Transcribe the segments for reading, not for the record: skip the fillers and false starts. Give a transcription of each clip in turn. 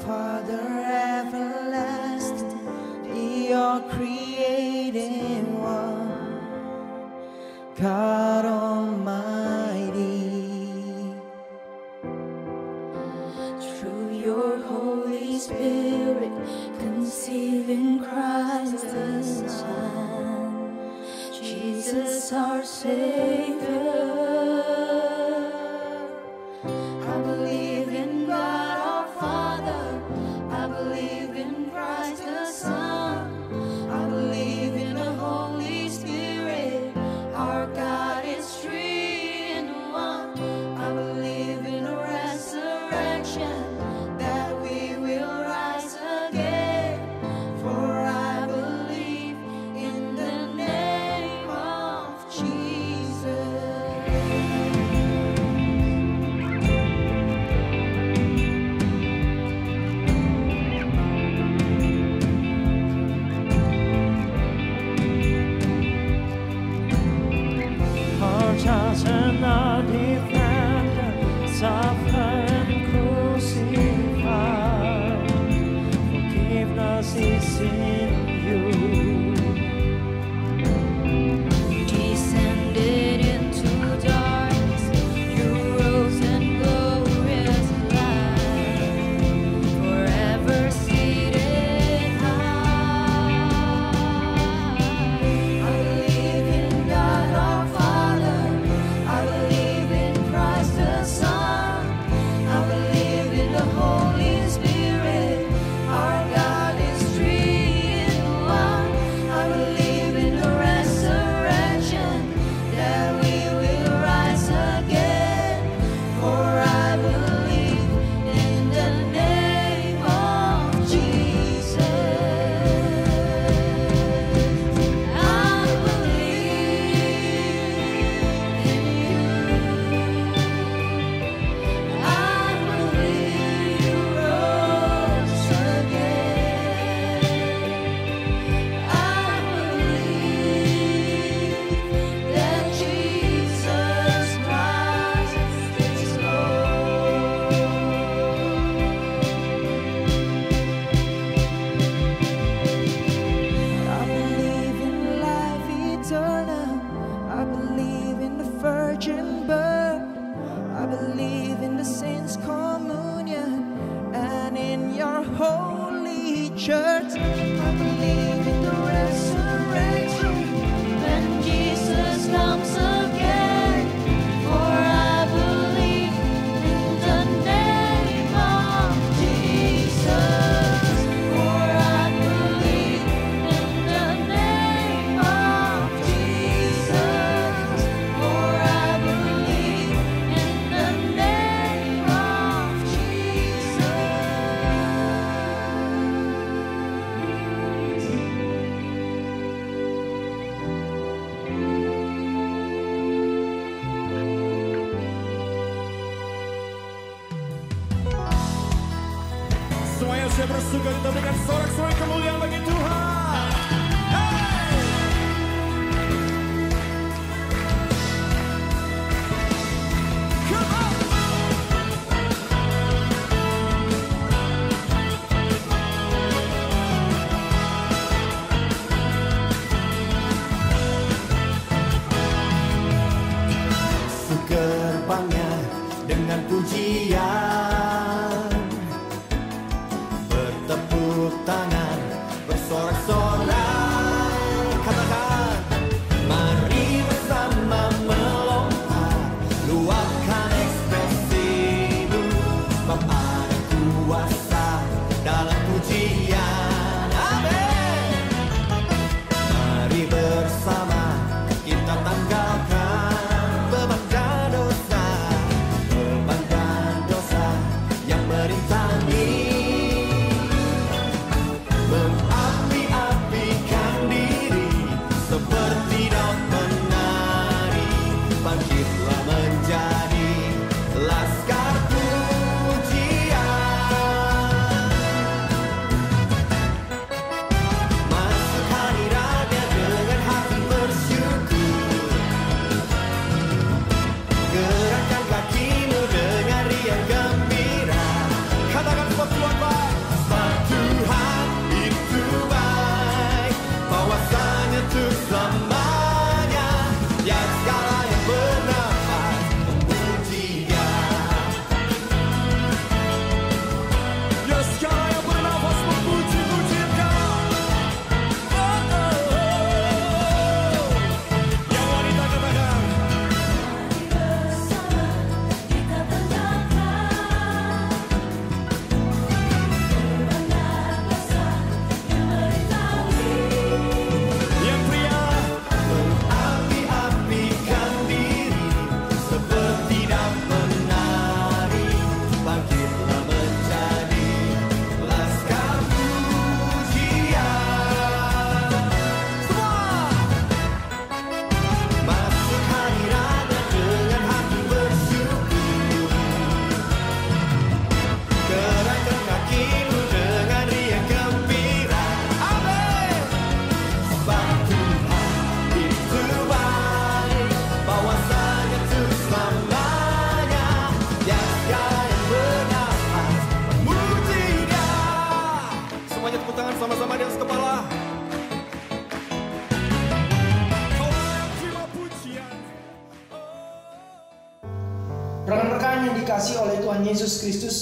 Father everlasting, the all-creating one, God Almighty. Through your Holy Spirit, conceiving Christ the Son, Jesus our Savior. I believe in God our Father, I believe in Christ the Son, I believe in the Holy Spirit, our God is three in one. I believe in a resurrection, that we will rise again, for I believe in the name of Jesus. Our chosen, our defender, suffer and crucified. Forgiveness is in you. Descended into darkness, you rose in glorious light, forever seated high. I believe in God our Father, I believe in Christ the Son, I believe in the Holy Spirit, our God is three in one. I believe in the resurrection, that we will rise again, for I believe in the name of Jesus. I believe in you. I believe you rose again. I believe that Jesus Christ is Lord. I believe in life eternal. I believe in the virgin birth. I believe in the saints' communion and in your holy church. I believe in the resurrection when Jesus comes again. For I believe in the name of Jesus. For I believe in the name of Jesus. For I believe in the name of Jesus. Semuanya saya bersuka kita berikan sorak-sorai kemuliaan bagi Tuhan. Hey! Come on! Gerbangnya dengan pujian, bertepuk tangan, bersorak-sorai, katakan, mari bersama melompat, luapkan ekspresimu, sebab ada kuasa dalam pujian. Amin. Mari bersama kita tanggalkan beban dosa yang merintangi. Sama-sama di atas kepala. Terima pujian. Rekan-rekan yang dikasihi oleh Tuhan Yesus Kristus,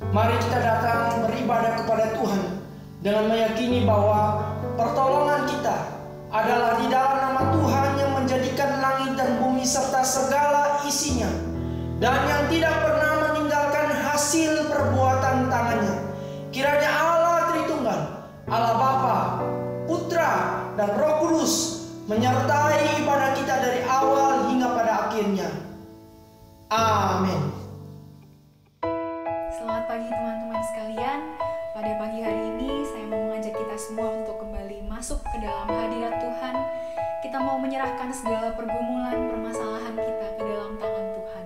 mari kita datang beribadah kepada Tuhan dengan meyakini bahwa pertolongan kita adalah di dalam nama Tuhan yang menjadikan langit dan bumi serta segala isinya, dan yang tidak pernah meninggalkan hasil perbuatan tangannya. Kiranya Allah Tritunggal, Allah Bapa, Putra, dan Roh Kudus menyertai ibadah kita dari awal hingga pada akhirnya. Amin. Selamat pagi teman-teman sekalian. Pada pagi hari ini saya mau mengajak kita semua untuk kembali masuk ke dalam hadirat Tuhan. Kita mau menyerahkan segala pergumulan, permasalahan kita ke dalam tangan Tuhan.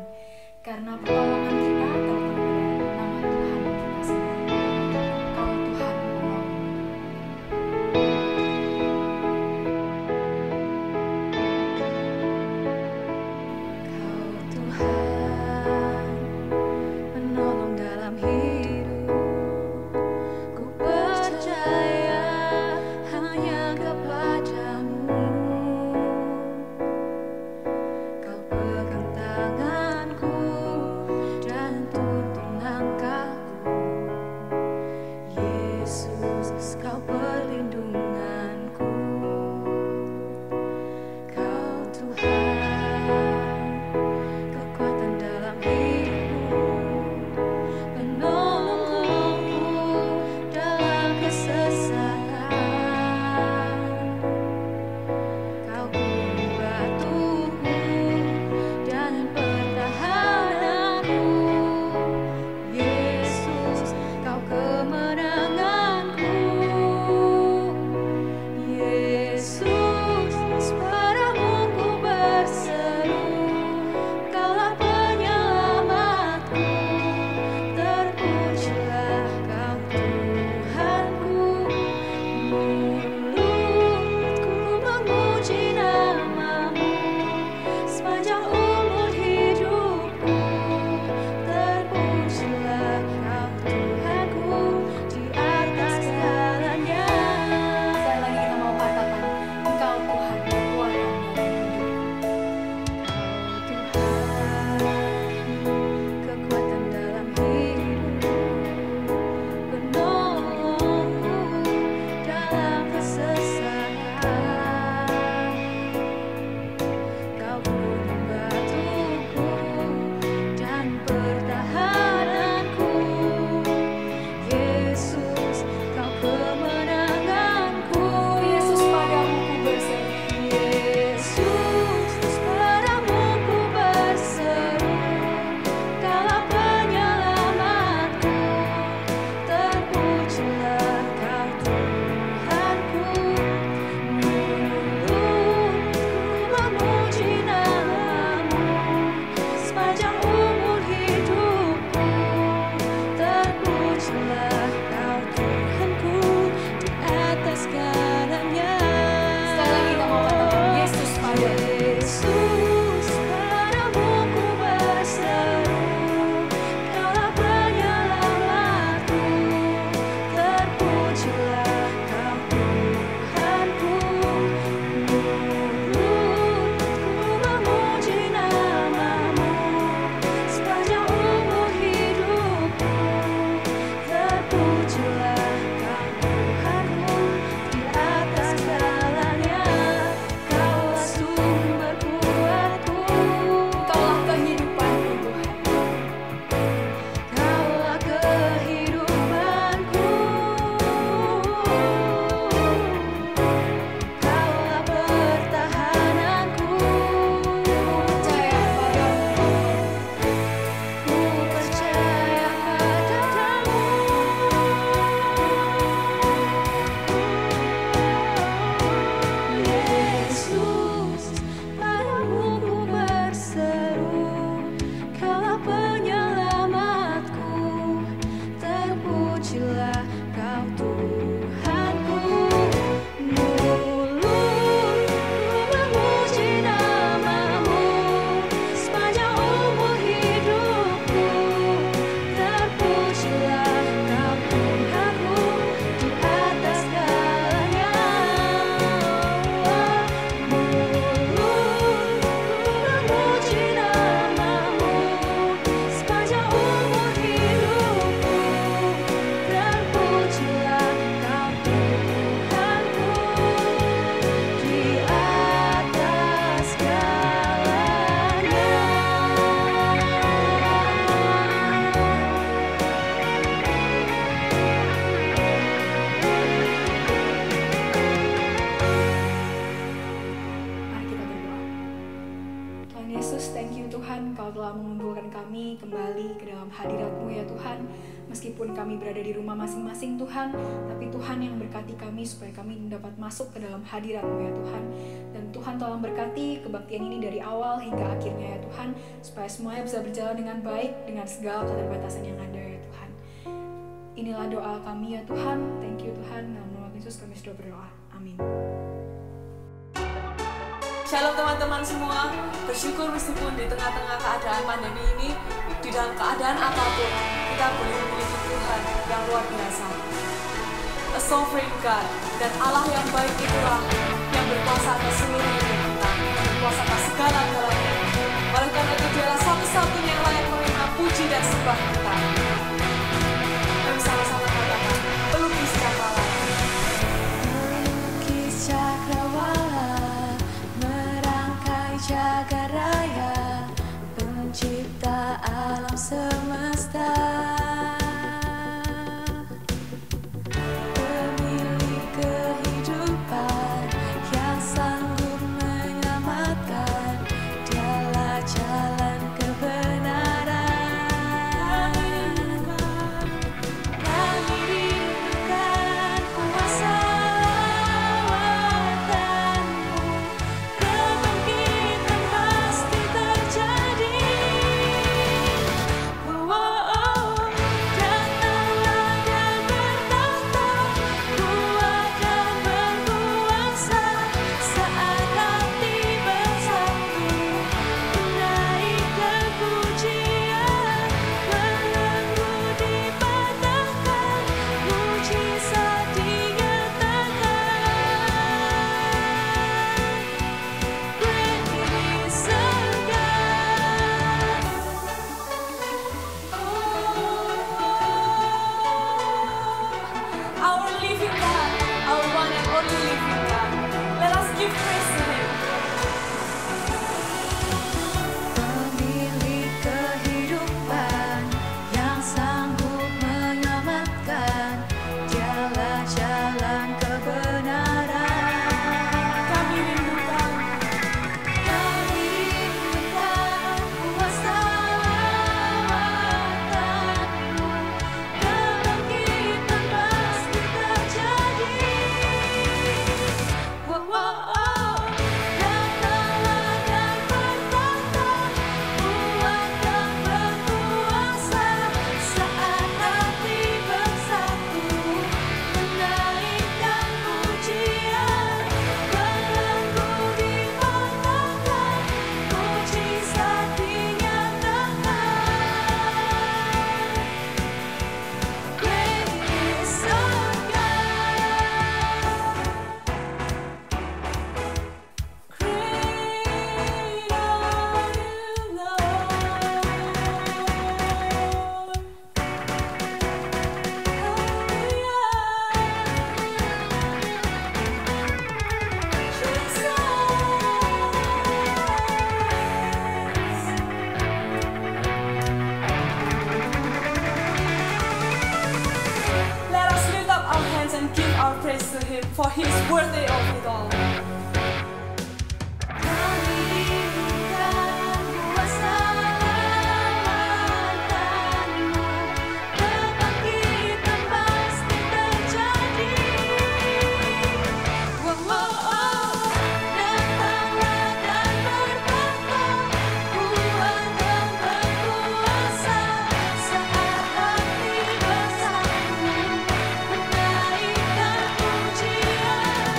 Karena pertolongan kita terletak pada nama Tuhan kita sendiri. Kalau Tuhan menolong. Kau Tuhan menolong dalam hidup. Ku percaya hanya kepadamu. Kau pegang tanganku dan dalam hadirat-Mu ya Tuhan. Meskipun kami berada di rumah masing-masing Tuhan, tapi Tuhan yang berkati kami supaya kami dapat masuk ke dalam hadirat-Mu ya Tuhan. Dan Tuhan tolong berkati kebaktian ini dari awal hingga akhirnya ya Tuhan, supaya semuanya bisa berjalan dengan baik dengan segala keterbatasan yang ada ya Tuhan. Inilah doa kami ya Tuhan. Thank you Tuhan. Dalam nama Yesus kami sudah berdoa. Amin. Shalom teman-teman semua, bersyukur meskipun di tengah-tengah keadaan pandemi ini, di dalam keadaan apapun, kita boleh memiliki Tuhan yang luar biasa. A sovereign God, dan Allah yang baik itulah yang berkuasa atas seluruh hidup kita, berkuasa atas segala-galanya. Oleh karena itu dialah satu-satunya yang layak menerima puji dan sembah kita. Mari sama-sama katakan, pelukis cakrawala. Pelukis cakrawala, merangkai jagat raya, pencipta alam semesta, pemilik kehidupan yang sanggup menyelamatkan, dialah jalan kebenaran. Kami rindukan kuasa lawatan-Mu, kebangkitan pasti terjadi. Datanglah dan bertahta, kuat dan berkuasa, saat hati bersatu, menaikkan pujian, belenggu dipatahkan, mujizat dinyatakan. Great is our God. Our living God, our one and only living God. Let us give praise to Him. Pemilik kehidupan yang sanggup menyelamatkan, dialah jalan kebenaran. Kami rindukan Kami rindukan kuasa lawatan-Mu, kebangkitan pasti terjadi. Datanglah dan bertahta, kuat dan berkuasa, saat hati bersatu, menaikkan pujian, belenggu dipatahkan, mujizat dinyatakan. Great is our God. Great are You, Lord. Let us lift up our hands and give our praise to Him, for He is worthy of it all. Kami rindukan kuasa lawatan-Mu, kebangkitan pasti terjadi. Datanglah dan bertahta, kuat dan berkuasa, saat hati bersatu, menaikkan pujian,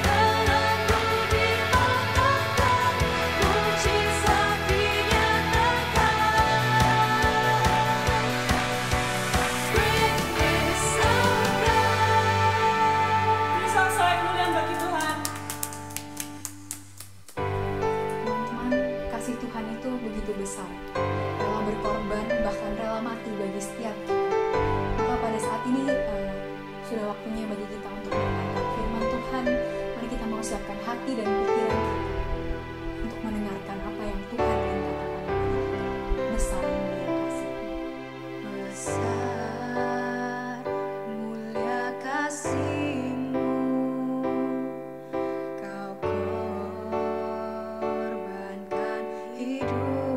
belenggu dipatahkan, mujizat dinyatakan. Great is our God. Beri sorak-sorai kemuliaan bagi Tuhan. Teman-teman, kasih Tuhan itu begitu besar, rela berkorban, bahkan rela mati bagi setiap kita. Maka pada saat ini sudah waktunya bagi kita untuk mendengarkan firman Tuhan. Mari kita mau siapkan hati dan pikiran kita untuk mendengarkan apa yang Tuhan ingin katakan kepada kita. Besar mulia kasih-Mu. Besar mulia kasih-Mu, Kau korbankan hidupmu,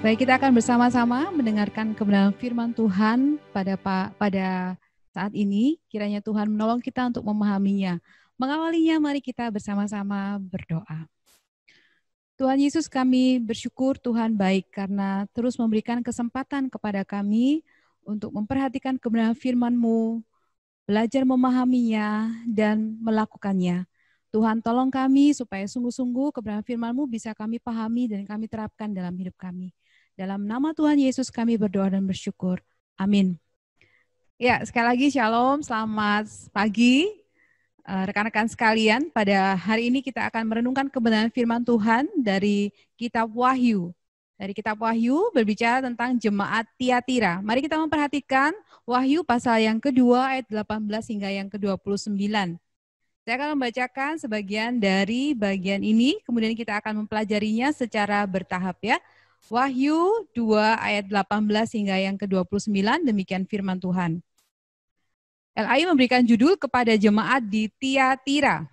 Baik, kita akan bersama-sama mendengarkan kebenaran firman Tuhan pada saat ini. Kiranya Tuhan menolong kita untuk memahaminya. Mengawalinya, mari kita bersama-sama berdoa. Tuhan Yesus, kami bersyukur Tuhan baik karena terus memberikan kesempatan kepada kami untuk memperhatikan kebenaran firman-Mu, belajar memahaminya, dan melakukannya. Tuhan, tolong kami supaya sungguh-sungguh kebenaran firman-Mu bisa kami pahami dan kami terapkan dalam hidup kami. Dalam nama Tuhan Yesus kami berdoa dan bersyukur. Amin. Ya, sekali lagi shalom, selamat pagi. Rekan-rekan sekalian, pada hari ini kita akan merenungkan kebenaran firman Tuhan dari kitab Wahyu. Dari kitab Wahyu berbicara tentang jemaat Tiatira. Mari kita memperhatikan Wahyu pasal yang kedua ayat 18 hingga yang ke-29. Saya akan membacakan sebagian dari bagian ini, kemudian kita akan mempelajarinya secara bertahap ya. Wahyu 2 ayat 18 hingga yang ke-29, demikian firman Tuhan. LAI memberikan judul kepada jemaat di Tiatira.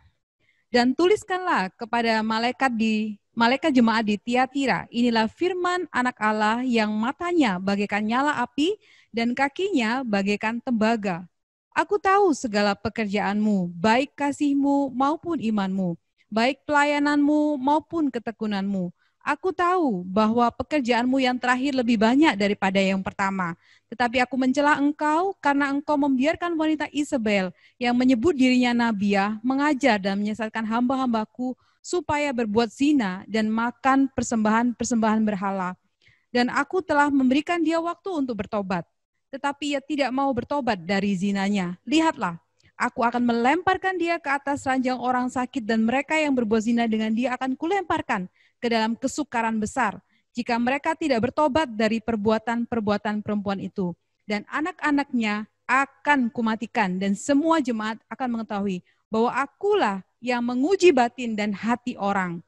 Dan tuliskanlah kepada malaikat jemaat di Tiatira, inilah firman anak Allah yang matanya bagaikan nyala api dan kakinya bagaikan tembaga. Aku tahu segala pekerjaanmu, baik kasihmu maupun imanmu, baik pelayananmu maupun ketekunanmu. Aku tahu bahwa pekerjaanmu yang terakhir lebih banyak daripada yang pertama. Tetapi aku mencela engkau karena engkau membiarkan wanita Isabel yang menyebut dirinya nabiah mengajar dan menyesatkan hamba-hambaku supaya berbuat zina dan makan persembahan-persembahan berhala. Dan aku telah memberikan dia waktu untuk bertobat. Tetapi ia tidak mau bertobat dari zinanya. Lihatlah, aku akan melemparkan dia ke atas ranjang orang sakit dan mereka yang berbuat zina dengan dia akan kulemparkan ke dalam kesukaran besar, jika mereka tidak bertobat dari perbuatan-perbuatan perempuan itu. Dan anak-anaknya akan kumatikan, dan semua jemaat akan mengetahui bahwa akulah yang menguji batin dan hati orang.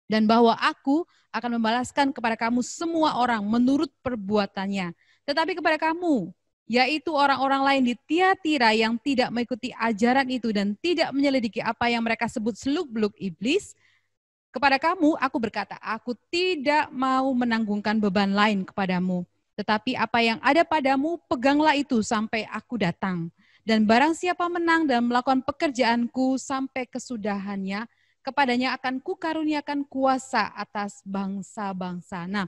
Dan bahwa aku akan membalaskan kepada kamu semua orang menurut perbuatannya. Tetapi kepada kamu, yaitu orang-orang lain di Tiatira yang tidak mengikuti ajaran itu dan tidak menyelidiki apa yang mereka sebut seluk-beluk iblis, kepada kamu, aku berkata, aku tidak mau menanggungkan beban lain kepadamu. Tetapi apa yang ada padamu, peganglah itu sampai aku datang. Dan barang siapa menang dan melakukan pekerjaanku sampai kesudahannya, kepadanya akan kukaruniakan kuasa atas bangsa-bangsa. Nah,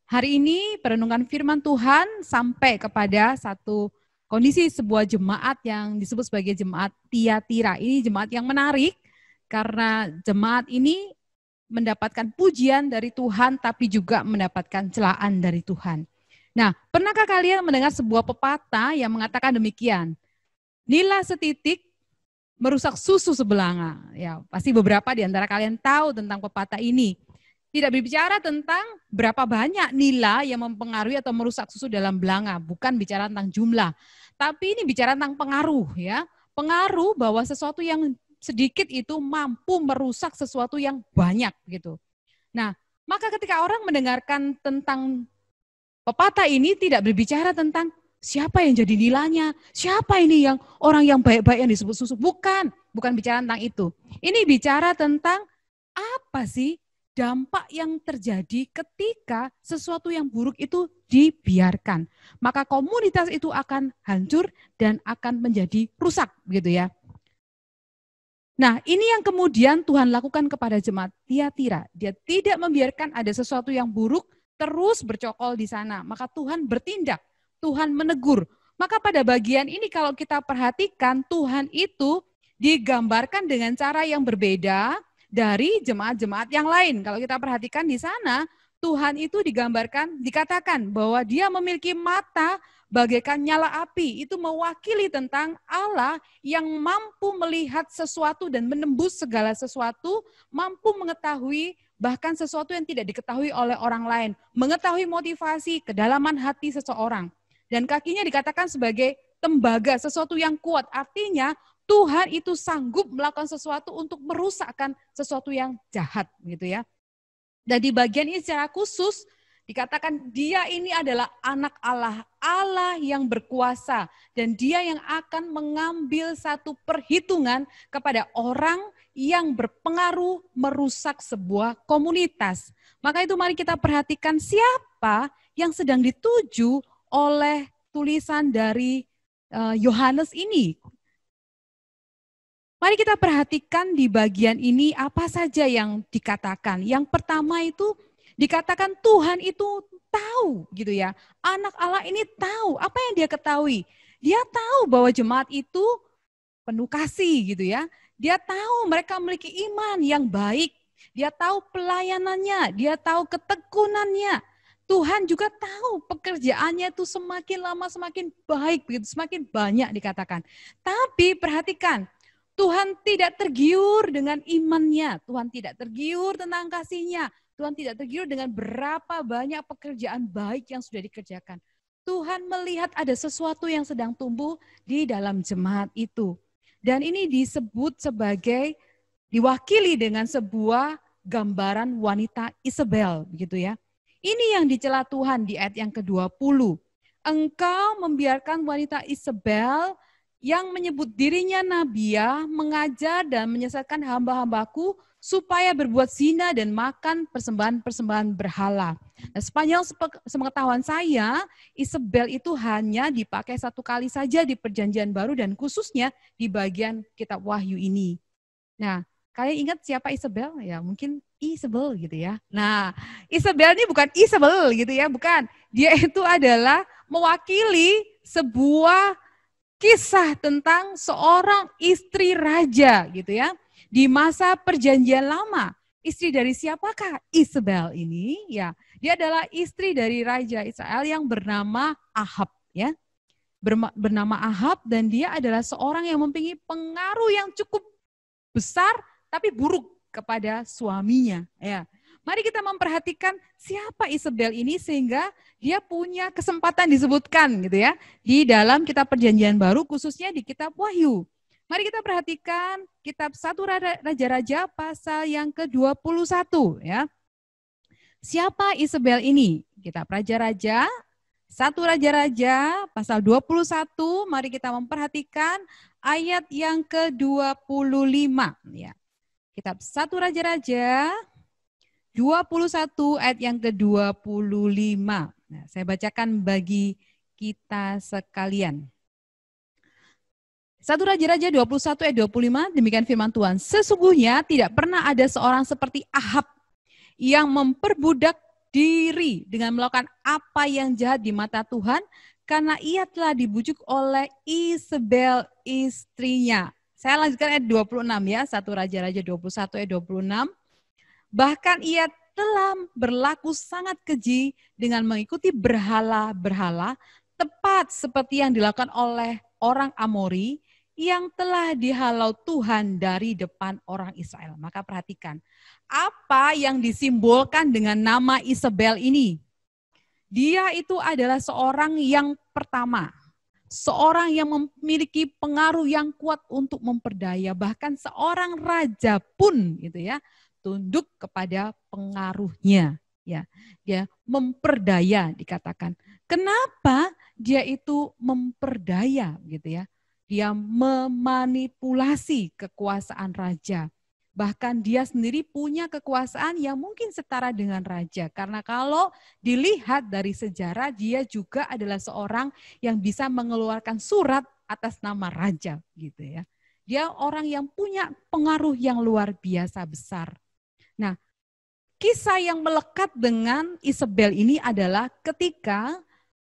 hari ini perenungan firman Tuhan sampai kepada satu kondisi sebuah jemaat yang disebut sebagai jemaat Tiatira. Ini jemaat yang menarik karena jemaat ini mendapatkan pujian dari Tuhan, tapi juga mendapatkan celaan dari Tuhan. Nah, pernahkah kalian mendengar sebuah pepatah yang mengatakan demikian? Nila setitik merusak susu sebelanga. Ya, pasti beberapa di antara kalian tahu tentang pepatah ini. Tidak berbicara tentang berapa banyak nila yang mempengaruhi atau merusak susu dalam belanga, bukan bicara tentang jumlah. Tapi ini bicara tentang pengaruh ya. Pengaruh bahwa sesuatu yang sedikit itu mampu merusak sesuatu yang banyak gitu. Nah, maka ketika orang mendengarkan tentang pepatah ini tidak berbicara tentang siapa yang jadi nilainya, siapa ini yang orang yang baik-baik yang disebut susu, bukan bicara tentang itu. Ini bicara tentang apa sih dampak yang terjadi ketika sesuatu yang buruk itu dibiarkan. Maka komunitas itu akan hancur dan akan menjadi rusak gitu ya. Nah, ini yang kemudian Tuhan lakukan kepada jemaat Tiatira. Dia tidak membiarkan ada sesuatu yang buruk terus bercokol di sana. Maka Tuhan bertindak, Tuhan menegur. Maka pada bagian ini kalau kita perhatikan, Tuhan itu digambarkan dengan cara yang berbeda dari jemaat-jemaat yang lain. Kalau kita perhatikan di sana, Tuhan itu digambarkan, dikatakan bahwa dia memiliki mata bagaikan nyala api. Itu mewakili tentang Allah yang mampu melihat sesuatu dan menembus segala sesuatu, mampu mengetahui bahkan sesuatu yang tidak diketahui oleh orang lain, mengetahui motivasi, kedalaman hati seseorang. Dan kakinya dikatakan sebagai tembaga, sesuatu yang kuat. Artinya Tuhan itu sanggup melakukan sesuatu untuk merusakkan sesuatu yang jahat gitu ya. Dan di bagian ini secara khusus dikatakan dia ini adalah anak Allah, Allah yang berkuasa. Dan dia yang akan mengambil satu perhitungan kepada orang yang berpengaruh merusak sebuah komunitas. Maka itu mari kita perhatikan siapa apa yang sedang dituju oleh tulisan dari Yohanes ini. Mari kita perhatikan di bagian ini apa saja yang dikatakan. Yang pertama itu dikatakan Tuhan itu tahu gitu ya. Anak Allah ini tahu apa yang dia ketahui. Dia tahu bahwa jemaat itu penuh kasih gitu ya. Dia tahu mereka memiliki iman yang baik. Dia tahu pelayanannya, dia tahu ketekunannya. Tuhan juga tahu pekerjaannya itu semakin lama semakin baik, begitu, semakin banyak dikatakan. Tapi perhatikan, Tuhan tidak tergiur dengan imannya, Tuhan tidak tergiur tentang kasihnya, Tuhan tidak tergiur dengan berapa banyak pekerjaan baik yang sudah dikerjakan. Tuhan melihat ada sesuatu yang sedang tumbuh di dalam jemaat itu. Dan ini disebut sebagai, diwakili dengan sebuah gambaran wanita Isabel, begitu ya. Ini yang dicela Tuhan di ayat yang ke-20. Engkau membiarkan wanita Isabel yang menyebut dirinya nabiah, mengajar dan menyesatkan hamba-hambaku supaya berbuat zina dan makan persembahan-persembahan berhala. Nah, sepanjang sepengetahuan saya, Isabel itu hanya dipakai satu kali saja di Perjanjian Baru dan khususnya di bagian kitab Wahyu ini. Nah, kalian ingat siapa Isabel? Ya mungkin Isabel gitu ya. Nah, Isabel ini bukan Isabel gitu ya, bukan. Dia itu adalah mewakili sebuah kisah tentang seorang istri raja gitu ya. Di masa Perjanjian Lama. Istri dari siapakah Isabel ini? Ya, dia adalah istri dari Raja Israel yang bernama Ahab ya. Bernama Ahab dan dia adalah seorang yang mempunyai pengaruh yang cukup besar tapi buruk kepada suaminya ya. Mari kita memperhatikan siapa Isabel ini sehingga dia punya kesempatan disebutkan gitu ya di dalam kitab Perjanjian Baru khususnya di kitab Wahyu. Mari kita perhatikan kitab 1 Raja-Raja pasal yang ke-21 ya. Siapa Isabel ini? Kitab Raja-Raja 1 Raja-Raja pasal 21, mari kita memperhatikan ayat yang ke-25 ya. Kitab 1 Raja-Raja 21 ayat yang ke-25. Nah, saya bacakan bagi kita sekalian. 1 Raja-Raja 21 ayat 25, demikian firman Tuhan. Sesungguhnya tidak pernah ada seorang seperti Ahab yang memperbudak diri dengan melakukan apa yang jahat di mata Tuhan, karena ia telah dibujuk oleh Isabel istrinya. Saya lanjutkan ayat 26 ya, 1 Raja-Raja 21 ayat 26. Bahkan ia telah berlaku sangat keji dengan mengikuti berhala-berhala, tepat seperti yang dilakukan oleh orang Amori yang telah dihalau Tuhan dari depan orang Israel. Maka perhatikan, apa yang disimbolkan dengan nama Isabel ini? Dia itu adalah seorang yang pertama, seorang yang memiliki pengaruh yang kuat untuk memperdaya, bahkan seorang raja pun gitu ya, tunduk kepada pengaruhnya. Ya, dia memperdaya dikatakan. Kenapa dia itu memperdaya gitu ya? Dia memanipulasi kekuasaan raja. Bahkan dia sendiri punya kekuasaan yang mungkin setara dengan raja. Karena kalau dilihat dari sejarah, dia juga adalah seorang yang bisa mengeluarkan surat atas nama raja gitu ya. Dia orang yang punya pengaruh yang luar biasa besar. Nah, kisah yang melekat dengan Isabel ini adalah ketika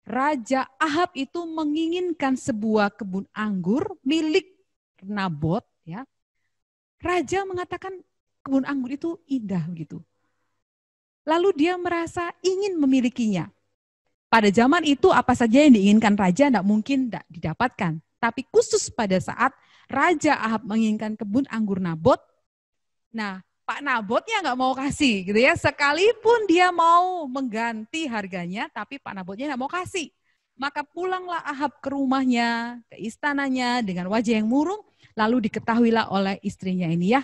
Raja Ahab itu menginginkan sebuah kebun anggur milik Nabot ya. Raja mengatakan kebun anggur itu indah gitu. Lalu dia merasa ingin memilikinya. Pada zaman itu apa saja yang diinginkan raja tidak mungkin tidak didapatkan. Tapi khusus pada saat Raja Ahab menginginkan kebun anggur Nabot, nah Pak Nabotnya nggak mau kasih gitu ya. Sekalipun dia mau mengganti harganya, tapi Pak Nabotnya nggak mau kasih. Maka pulanglah Ahab ke rumahnya, ke istananya dengan wajah yang murung. Lalu diketahuilah oleh istrinya ini ya,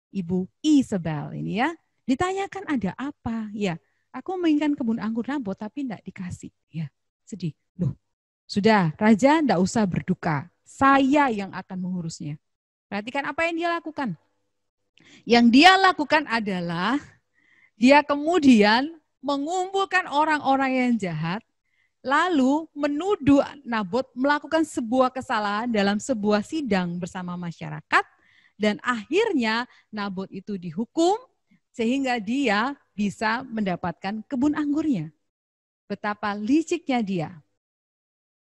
Ibu Isabel ini ya. Ditanyakan ada apa? Ya, aku menginginkan kebun anggur Nabot tapi tidak dikasih. Ya, sedih. Loh, sudah raja tidak usah berduka. Saya yang akan mengurusnya. Perhatikan apa yang dia lakukan. Yang dia lakukan adalah dia kemudian mengumpulkan orang-orang yang jahat, lalu menuduh Nabot melakukan sebuah kesalahan dalam sebuah sidang bersama masyarakat, dan akhirnya Nabot itu dihukum sehingga dia bisa mendapatkan kebun anggurnya. Betapa liciknya dia.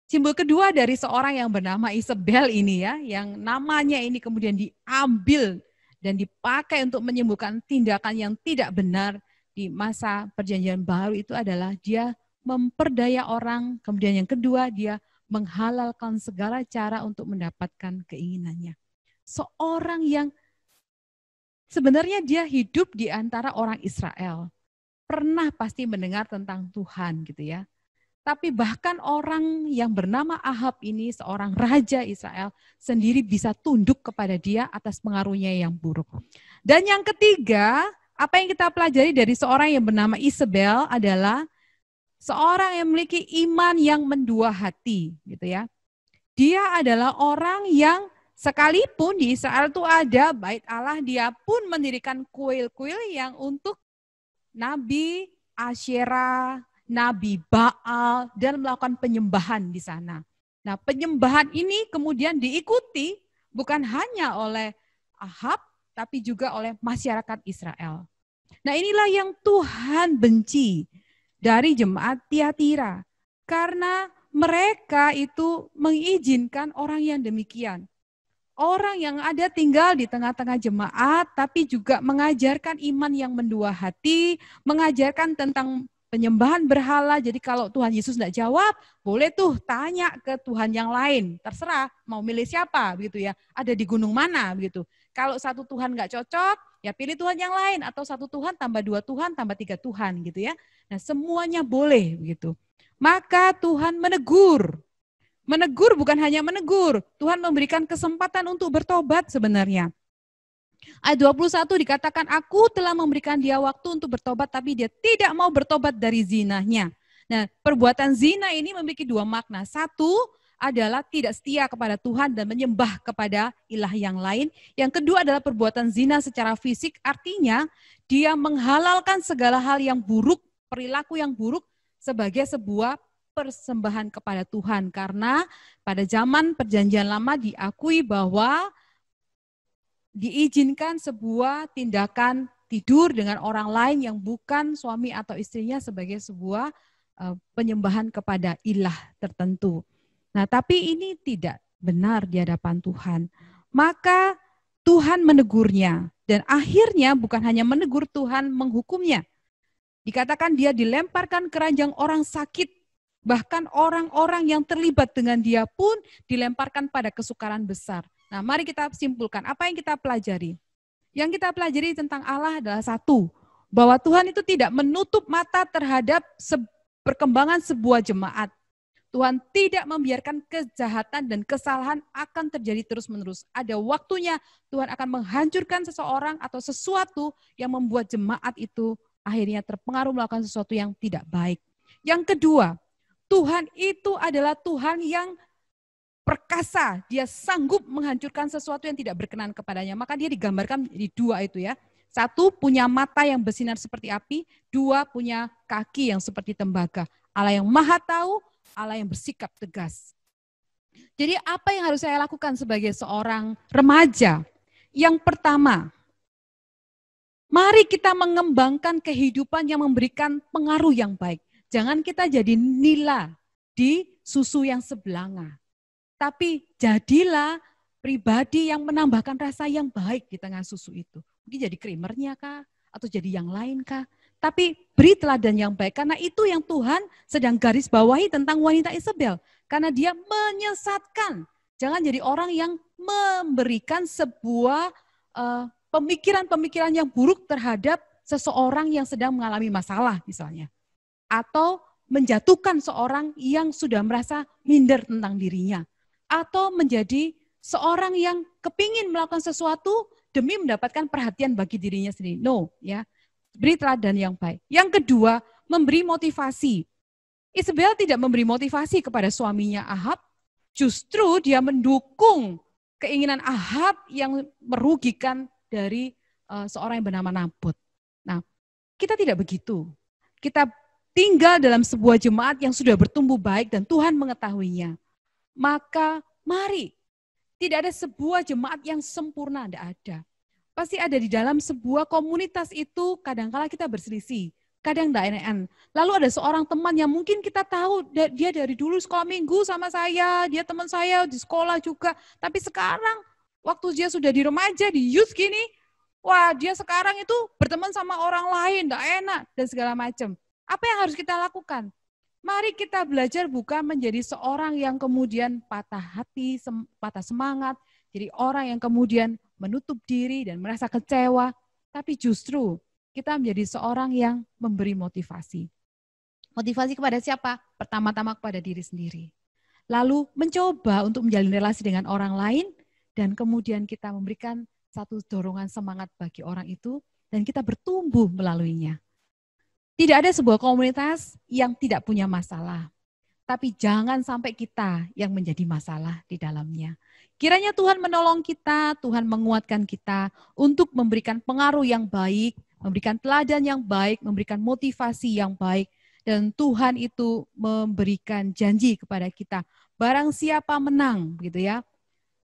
Simbol kedua dari seorang yang bernama Isabel ini ya, yang namanya ini kemudian diambil dan dipakai untuk menyembuhkan tindakan yang tidak benar di masa perjanjian baru, itu adalah dia memperdaya orang. Kemudian yang kedua, dia menghalalkan segala cara untuk mendapatkan keinginannya. Seorang yang sebenarnya dia hidup di antara orang Israel. Pernah pasti mendengar tentang Tuhan gitu ya. Tapi bahkan orang yang bernama Ahab ini, seorang raja Israel, sendiri bisa tunduk kepada dia atas pengaruhnya yang buruk. Dan yang ketiga, apa yang kita pelajari dari seorang yang bernama Isabel adalah seorang yang memiliki iman yang mendua hati, gitu ya. Dia adalah orang yang sekalipun di Israel itu ada bait Allah, dia pun mendirikan kuil-kuil yang untuk Nabi Asyera, Nabi Baal, dan melakukan penyembahan di sana. Nah, penyembahan ini kemudian diikuti bukan hanya oleh Ahab, tapi juga oleh masyarakat Israel. Nah, inilah yang Tuhan benci dari jemaat Tiatira, karena mereka itu mengizinkan orang yang demikian. Orang yang ada tinggal di tengah-tengah jemaat, tapi juga mengajarkan iman yang mendua hati, mengajarkan tentang penyembahan berhala. Jadi kalau Tuhan Yesus tidak jawab, boleh tuh tanya ke Tuhan yang lain. Terserah mau milih siapa begitu ya. Ada di gunung mana begitu. Kalau satu Tuhan nggak cocok, ya pilih Tuhan yang lain. Atau satu Tuhan tambah dua Tuhan tambah tiga Tuhan gitu ya. Nah semuanya boleh begitu. Maka Tuhan menegur. Menegur bukan hanya menegur. Tuhan memberikan kesempatan untuk bertobat sebenarnya. Ayat 21 dikatakan, aku telah memberikan dia waktu untuk bertobat, tapi dia tidak mau bertobat dari zinahnya. Nah, perbuatan zina ini memiliki dua makna. Satu adalah tidak setia kepada Tuhan dan menyembah kepada ilah yang lain. Yang kedua adalah perbuatan zina secara fisik, artinya dia menghalalkan segala hal yang buruk, perilaku yang buruk sebagai sebuah persembahan kepada Tuhan. Karena pada zaman perjanjian lama diakui bahwa diizinkan sebuah tindakan tidur dengan orang lain yang bukan suami atau istrinya sebagai sebuah penyembahan kepada ilah tertentu. Nah, tapi ini tidak benar di hadapan Tuhan. Maka Tuhan menegurnya, dan akhirnya bukan hanya menegur, Tuhan menghukumnya. Dikatakan dia dilemparkan ke ranjang orang sakit, bahkan orang-orang yang terlibat dengan dia pun dilemparkan pada kesukaran besar. Nah, mari kita simpulkan apa yang kita pelajari. Yang kita pelajari tentang Allah adalah satu, bahwa Tuhan itu tidak menutup mata terhadap perkembangan sebuah jemaat. Tuhan tidak membiarkan kejahatan dan kesalahan akan terjadi terus-menerus. Ada waktunya Tuhan akan menghancurkan seseorang atau sesuatu yang membuat jemaat itu akhirnya terpengaruh melakukan sesuatu yang tidak baik. Yang kedua, Tuhan itu adalah Tuhan yang perkasa, dia sanggup menghancurkan sesuatu yang tidak berkenan kepadanya. Maka dia digambarkan di dua itu ya. Satu, punya mata yang bersinar seperti api. Dua, punya kaki yang seperti tembaga. Allah yang maha tahu, Allah yang bersikap tegas. Jadi apa yang harus saya lakukan sebagai seorang remaja? Yang pertama, mari kita mengembangkan kehidupan yang memberikan pengaruh yang baik. Jangan kita jadi nila di susu yang sebelanga. Tapi jadilah pribadi yang menambahkan rasa yang baik di tengah susu itu. Mungkin jadi creamernya kah? Atau jadi yang lain kah? Tapi beri teladan yang baik. Karena itu yang Tuhan sedang garis bawahi tentang wanita Isabel. Karena dia menyesatkan. Jangan jadi orang yang memberikan sebuah pemikiran-pemikiran yang buruk terhadap seseorang yang sedang mengalami masalah misalnya. Atau menjatuhkan seorang yang sudah merasa minder tentang dirinya. Atau menjadi seorang yang kepingin melakukan sesuatu demi mendapatkan perhatian bagi dirinya sendiri. No, ya. Beri teladan yang baik. Yang kedua, memberi motivasi. Isabel tidak memberi motivasi kepada suaminya Ahab, justru dia mendukung keinginan Ahab yang merugikan dari seorang yang bernama Nabot. Nah, kita tidak begitu. kita tinggal dalam sebuah jemaat yang sudah bertumbuh baik dan Tuhan mengetahuinya. Maka mari, tidak ada sebuah jemaat yang sempurna, tidak ada. Pasti ada di dalam sebuah komunitas itu, kadang-kala kita berselisih, kadang tidak enakan. Lalu ada seorang teman yang mungkin kita tahu, dia dari dulu sekolah minggu sama saya, dia teman saya di sekolah juga, tapi sekarang waktu dia sudah di remaja, di youth gini, wah dia sekarang itu berteman sama orang lain, tidak enak, dan segala macam. Apa yang harus kita lakukan? Mari kita belajar bukan menjadi seorang yang kemudian patah hati, patah semangat, jadi orang yang kemudian menutup diri dan merasa kecewa, tapi justru kita menjadi seorang yang memberi motivasi. Motivasi kepada siapa? Pertama-tama kepada diri sendiri. Lalu mencoba untuk menjalin relasi dengan orang lain, dan kemudian kita memberikan satu dorongan semangat bagi orang itu, dan kita bertumbuh melaluinya. Tidak ada sebuah komunitas yang tidak punya masalah, tapi jangan sampai kita yang menjadi masalah di dalamnya. Kiranya Tuhan menolong kita, Tuhan menguatkan kita untuk memberikan pengaruh yang baik, memberikan teladan yang baik, memberikan motivasi yang baik, dan Tuhan itu memberikan janji kepada kita. Barang siapa menang, gitu ya,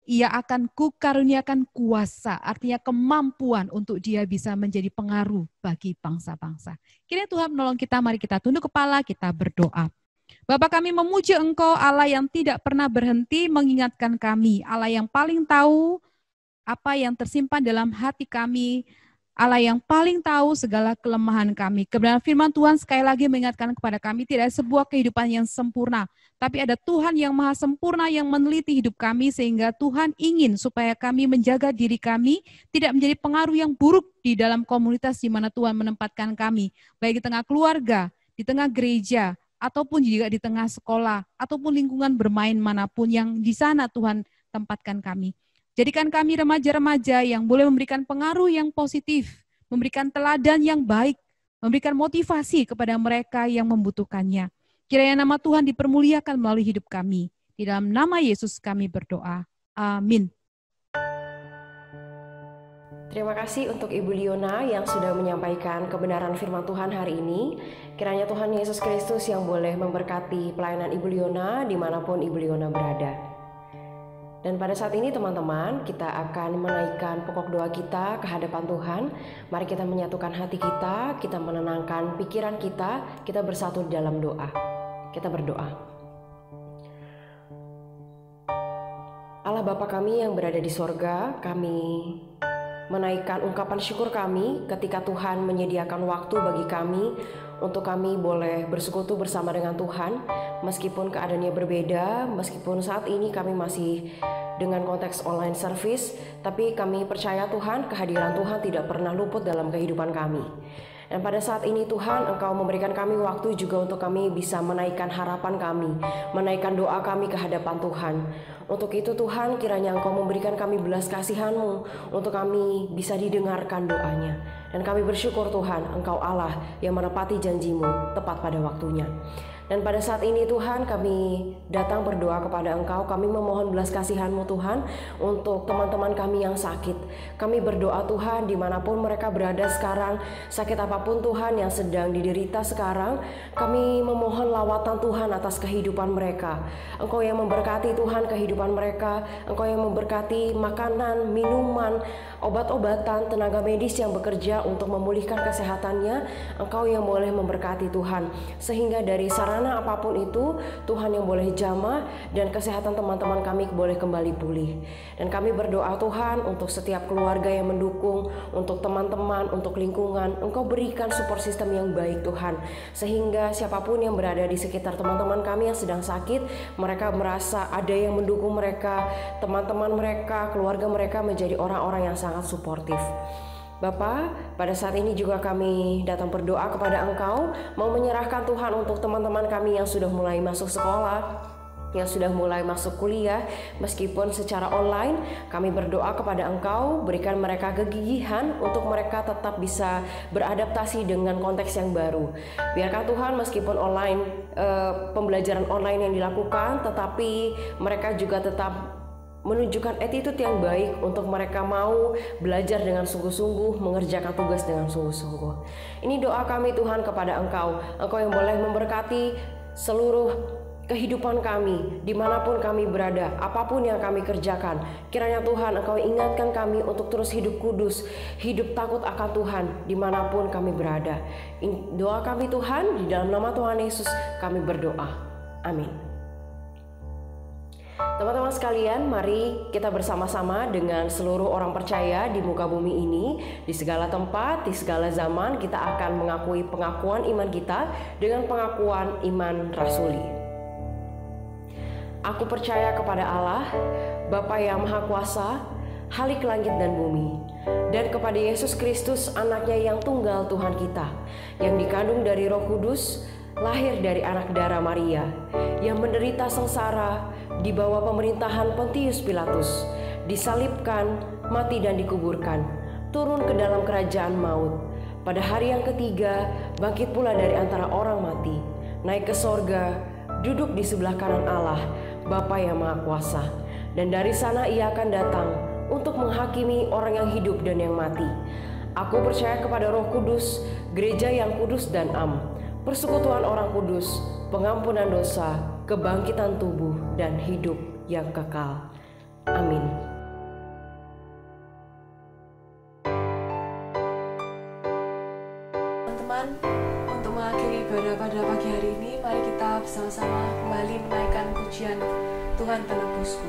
ia akan kukaruniakan kuasa, artinya kemampuan untuk dia bisa menjadi pengaruh bagi bangsa-bangsa. Kiranya Tuhan menolong kita, mari kita tunduk kepala, kita berdoa. Bapa, kami memuji Engkau, Allah yang tidak pernah berhenti mengingatkan kami, Allah yang paling tahu apa yang tersimpan dalam hati kami, Allah yang paling tahu segala kelemahan kami. Kebenaran firman Tuhan sekali lagi mengingatkan kepada kami, tidak ada sebuah kehidupan yang sempurna, tapi ada Tuhan yang maha sempurna yang meneliti hidup kami, sehingga Tuhan ingin supaya kami menjaga diri kami, tidak menjadi pengaruh yang buruk di dalam komunitas di mana Tuhan menempatkan kami, baik di tengah keluarga, di tengah gereja, ataupun juga di tengah sekolah, ataupun lingkungan bermain manapun yang di sana Tuhan tempatkan kami. Jadikan kami remaja-remaja yang boleh memberikan pengaruh yang positif, memberikan teladan yang baik, memberikan motivasi kepada mereka yang membutuhkannya. Kiranya nama Tuhan dipermuliakan melalui hidup kami. Di dalam nama Yesus kami berdoa. Amin. Terima kasih untuk Ibu Liona yang sudah menyampaikan kebenaran firman Tuhan hari ini. Kiranya Tuhan Yesus Kristus yang boleh memberkati pelayanan Ibu Liona dimanapun Ibu Liona berada. Dan pada saat ini teman-teman, kita akan menaikkan pokok doa kita ke hadapan Tuhan. Mari kita menyatukan hati kita menenangkan pikiran kita bersatu di dalam doa. Kita berdoa. Allah Bapa kami yang berada di sorga, kami menaikkan ungkapan syukur kami ketika Tuhan menyediakan waktu bagi kami untuk kami boleh bersekutu bersama dengan Tuhan, meskipun keadaannya berbeda, meskipun saat ini kami masih dengan konteks online service, tapi kami percaya Tuhan, kehadiran Tuhan tidak pernah luput dalam kehidupan kami. Dan pada saat ini Tuhan, Engkau memberikan kami waktu juga untuk kami bisa menaikkan harapan kami, menaikkan doa kami ke hadapan Tuhan. Untuk itu Tuhan, kiranya Engkau memberikan kami belas kasihan-Mu untuk kami bisa didengarkan doanya. Dan kami bersyukur Tuhan, Engkau Allah yang menepati janji-Mu tepat pada waktunya. Dan pada saat ini Tuhan, kami datang berdoa kepada Engkau, kami memohon belas kasihan-Mu Tuhan untuk teman-teman kami yang sakit. Kami berdoa Tuhan dimanapun mereka berada sekarang, sakit apapun Tuhan yang sedang diderita sekarang, kami memohon lawatan Tuhan atas kehidupan mereka. Engkau yang memberkati Tuhan kehidupan mereka, Engkau yang memberkati makanan, minuman, obat-obatan, tenaga medis yang bekerja untuk memulihkan kesehatannya. Engkau yang boleh memberkati Tuhan, sehingga dari sarana apapun itu Tuhan yang boleh jamah dan kesehatan teman-teman kami boleh kembali pulih. Dan kami berdoa Tuhan untuk setiap keluarga yang mendukung, untuk teman-teman, untuk lingkungan, Engkau berikan support system yang baik Tuhan, sehingga siapapun yang berada di sekitar teman-teman kami yang sedang sakit, mereka merasa ada yang mendukung mereka, teman-teman mereka, keluarga mereka menjadi orang-orang yang sangat suportif. Bapa, pada saat ini juga kami datang berdoa kepada Engkau, mau menyerahkan Tuhan untuk teman-teman kami yang sudah mulai masuk sekolah, yang sudah mulai masuk kuliah, meskipun secara online. Kami berdoa kepada Engkau, berikan mereka kegigihan untuk mereka tetap bisa beradaptasi dengan konteks yang baru. Biarkan Tuhan meskipun online, pembelajaran online yang dilakukan, tetapi mereka juga tetap menunjukkan attitude yang baik untuk mereka mau belajar dengan sungguh-sungguh, mengerjakan tugas dengan sungguh-sungguh. Ini doa kami Tuhan kepada Engkau yang boleh memberkati seluruh kehidupan kami, dimanapun kami berada, apapun yang kami kerjakan. Kiranya Tuhan Engkau ingatkan kami untuk terus hidup kudus, hidup takut akan Tuhan, dimanapun kami berada. Doa kami Tuhan, di dalam nama Tuhan Yesus kami berdoa. Amin. Teman-teman sekalian, mari kita bersama-sama dengan seluruh orang percaya di muka bumi ini, di segala tempat, di segala zaman, kita akan mengakui pengakuan iman kita dengan pengakuan iman rasuli. Aku percaya kepada Allah, Bapa yang Maha Kuasa, Halik langit dan bumi, dan kepada Yesus Kristus, anaknya yang tunggal Tuhan kita, yang dikandung dari Roh Kudus, lahir dari anak darah Maria, yang menderita sengsara di bawah pemerintahan Pontius Pilatus, disalibkan, mati dan dikuburkan, turun ke dalam kerajaan maut. Pada hari yang ketiga, bangkit pula dari antara orang mati, naik ke sorga, duduk di sebelah kanan Allah, Bapa yang Maha Kuasa. Dan dari sana ia akan datang untuk menghakimi orang yang hidup dan yang mati. Aku percaya kepada Roh Kudus, gereja yang kudus dan am, persekutuan orang kudus, pengampunan dosa, kebangkitan tubuh, dan hidup yang kekal. Amin. Teman-teman, untuk mengakhiri ibadah pada pagi hari ini, mari kita bersama-sama kembali menaikkan pujian Tuhan Penebusku.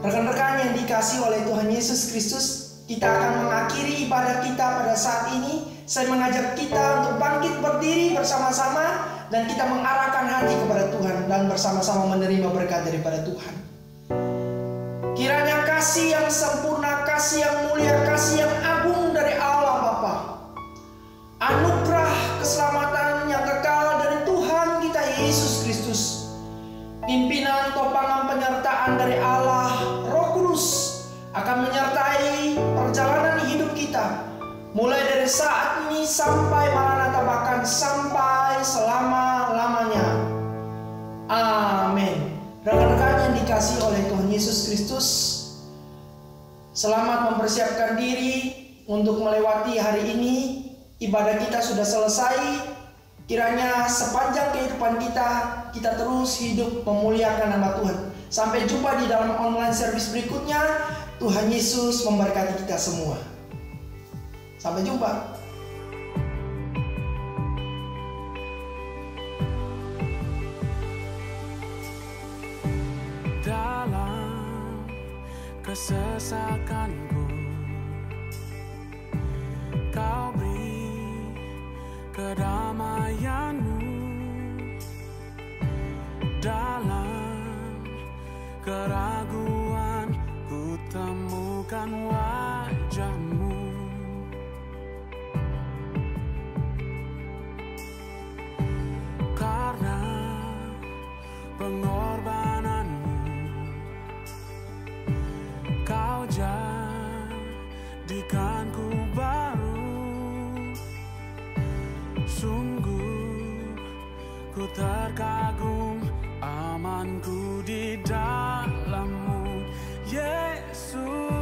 Rekan-rekan yang dikasihi oleh Tuhan Yesus Kristus, kita akan mengakhiri ibadah kita pada saat ini. Saya mengajak kita untuk bangkit berdiri bersama-sama dan kita mengarahkan hati kepada Tuhan dan bersama-sama menerima berkat daripada Tuhan. Kiranya kasih yang sempurna, kasih yang mulia, kasih yang agung dari Allah Bapa, anugerah keselamatan yang kekal dari Tuhan kita Yesus Kristus, pimpinan topangan penyertaan dari Allah Roh Kudus akan menyertai perjalanan hidup kita, mulai dari saat ini sampai Maranatha, bahkan sampai selama-lamanya. Amin. Rekan-rekan yang dikasihi oleh Tuhan Yesus Kristus, selamat mempersiapkan diri untuk melewati hari ini. Ibadah kita sudah selesai. Kiranya sepanjang kehidupan kita terus hidup memuliakan nama Tuhan. Sampai jumpa di dalam online service berikutnya. Tuhan Yesus memberkati kita semua. Sampai jumpa. Dalam kesesakanku wajah-Mu. Karena pengorbanan-Mu, Kau jadikanku baru. Sungguh ku terkagum, amanku di dalam-Mu, Yesus.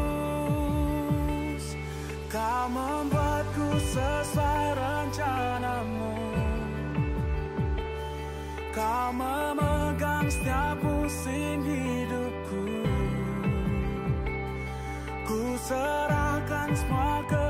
Kau membuatku sesuai rencana-Mu. Kau memegang setiap musim hidupku. Ku serahkan semua ke